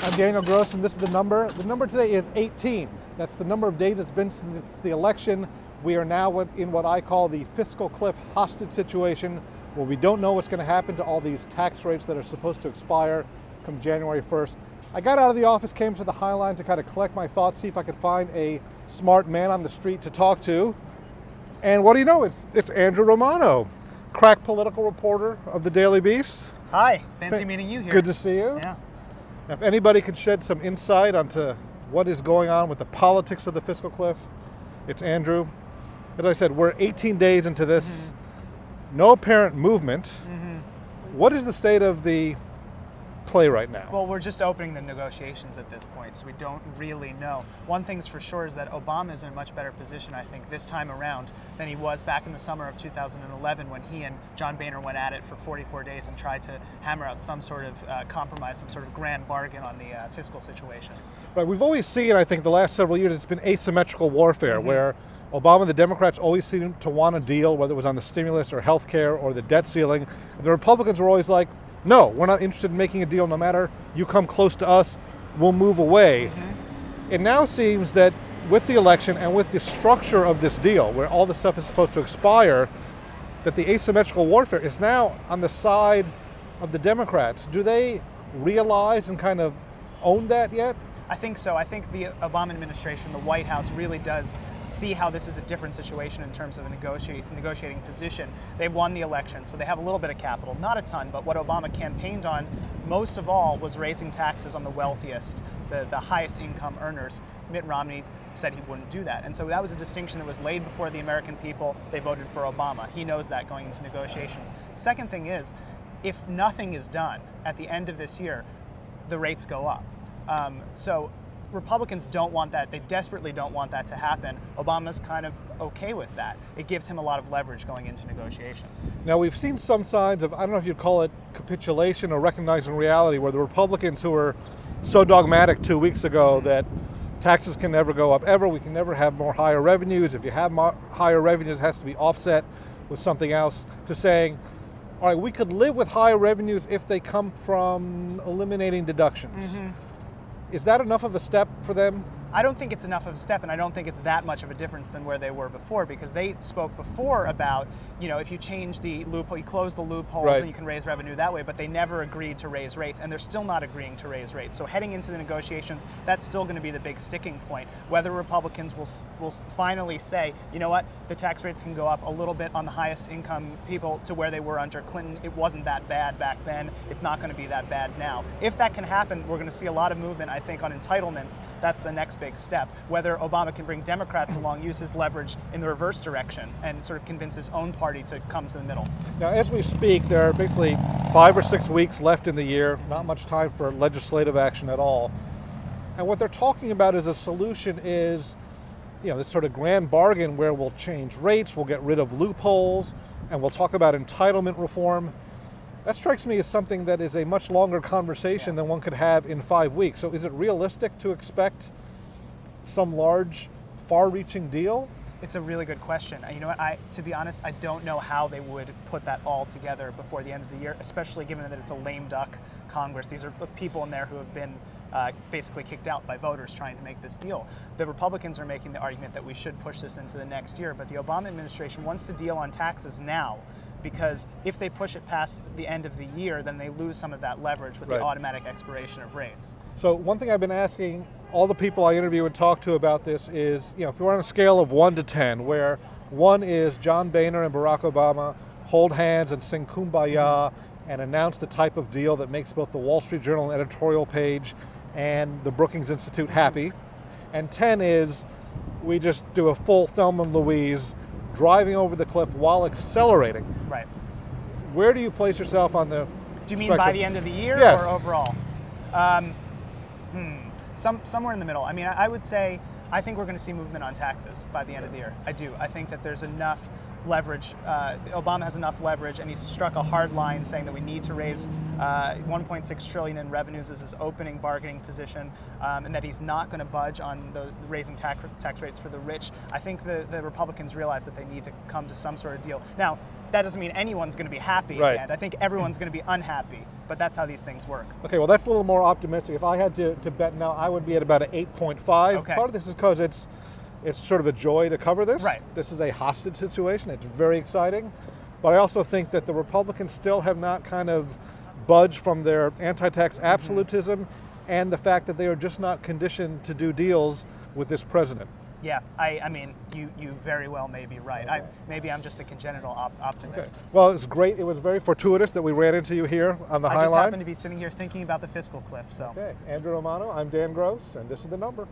I'm Daniel Gross, and this is the number. The number today is 18. That's the number of days it's been since the election. We are now in what I call the fiscal cliff hostage situation, where we don't know what's going to happen to all these tax rates that are supposed to expire come January 1st. I got out of the office, came to the High Line to kind of collect my thoughts, see if I could find a smart man on the street to talk to. And what do you know? It's Andrew Romano, crack political reporter of the Daily Beast. Hi, fancy meeting you here. Good to see you. Yeah. If anybody can shed some insight onto what is going on with the politics of the fiscal cliff, it's Andrew. As I said, we're 18 days into this. No apparent movement. What is the state of the play right now? Well, we're just opening the negotiations at this point, so we don't really know. One thing's for sure is that Obama is in a much better position, I think, this time around than he was back in the summer of 2011 when he and John Boehner went at it for 44 days and tried to hammer out some sort of compromise, some sort of grand bargain on the fiscal situation. Right, we've always seen, I think, the last several years, it's been asymmetrical warfare, where Obama and the Democrats always seemed to want a deal, whether it was on the stimulus or health care or the debt ceiling. And the Republicans were always like, no, we're not interested in making a deal. No matter you come close to us, we'll move away. It now seems that with the election and with the structure of this deal, where all this stuff is supposed to expire, that the asymmetrical warfare is now on the side of the Democrats. Do they realize and kind of own that yet? I think so. I think the Obama administration, the White House, really does see how this is a different situation in terms of a negotiating position. They've won the election, so they have a little bit of capital, not a ton, but what Obama campaigned on most of all was raising taxes on the wealthiest, the highest income earners. Mitt Romney said he wouldn't do that. And so that was a distinction that was laid before the American people. They voted for Obama. He knows that going into negotiations. Second thing is, if nothing is done at the end of this year, the rates go up. So Republicans don't want that. They desperately don't want that to happen. Obama's kind of okay with that. It gives him a lot of leverage going into negotiations. Now, we've seen some signs of, I don't know if you'd call it capitulation or recognizing reality, where the Republicans who were so dogmatic 2 weeks ago that taxes can never go up ever, we can never have more higher revenues. If you have higher revenues, it has to be offset with something else, to saying, all right, we could live with higher revenues if they come from eliminating deductions. Is that enough of a step for them? I don't think it's enough of a step, and I don't think it's that much of a difference than where they were before, because they spoke before about, if you change the loophole, you close the loopholes, then you can raise revenue that way, but they never agreed to raise rates, and they're still not agreeing to raise rates. So heading into the negotiations, that's still going to be the big sticking point. Whether Republicans will finally say, you know what, the tax rates can go up a little bit on the highest income people to where they were under Clinton. It wasn't that bad back then. It's not going to be that bad now. If that can happen, we're going to see a lot of movement, I think, on entitlements. That's the next big step. Whether Obama can bring Democrats along, use his leverage in the reverse direction, and sort of convince his own party to come to the middle. Now, as we speak, there are basically 5 or 6 weeks left in the year, not much time for legislative action at all. And what they're talking about as a solution is, this sort of grand bargain where we'll change rates, we'll get rid of loopholes, and we'll talk about entitlement reform. That strikes me as something that is a much longer conversation than one could have in 5 weeks. So is it realistic to expect some large, far-reaching deal? It's a really good question. You know what, to be honest, I don't know how they would put that all together before the end of the year, especially given that it's a lame duck Congress. These are people in there who have been basically kicked out by voters trying to make this deal. The Republicans are making the argument that we should push this into the next year, but the Obama administration wants to deal on taxes now, because if they push it past the end of the year, then they lose some of that leverage with the automatic expiration of rates. So one thing I've been asking all the people I interview and talk to about this is, if we're on a scale of 1 to 10, where 1 is John Boehner and Barack Obama hold hands and sing Kumbaya and announce the type of deal that makes both the Wall Street Journal editorial page and the Brookings Institute happy, and 10 is we just do a full Thelma and Louise driving over the cliff while accelerating. Right. Where do you place yourself on the Do you mean by the end of the year or overall? Somewhere in the middle. I mean, I would say I think we're going to see movement on taxes by the end of the year. I do. I think that there's enough leverage. Obama has enough leverage, and he's struck a hard line saying that we need to raise 1.6 trillion in revenues as his opening bargaining position, and that he's not going to budge on the raising tax rates for the rich. I think the Republicans realize that they need to come to some sort of deal. Now, that doesn't mean anyone's going to be happy Right. at the end. I think everyone's going to be unhappy, but that's how these things work. Okay, well, that's a little more optimistic. If I had to bet now, I would be at about an 8.5. Okay. Part of this is because it's sort of a joy to cover this. Right. This is a hostage situation. It's very exciting. But I also think that the Republicans still have not kind of budged from their anti-tax absolutism and the fact that they are just not conditioned to do deals with this president. Yeah, I mean, you very well may be right. Okay. Maybe I'm just a congenital optimist. Well, it's great. It was very fortuitous that we ran into you here on the I High just Line. happen to be sitting here thinking about the fiscal cliff, so. Okay, Andrew Romano, I'm Dan Gross, and this is The Number.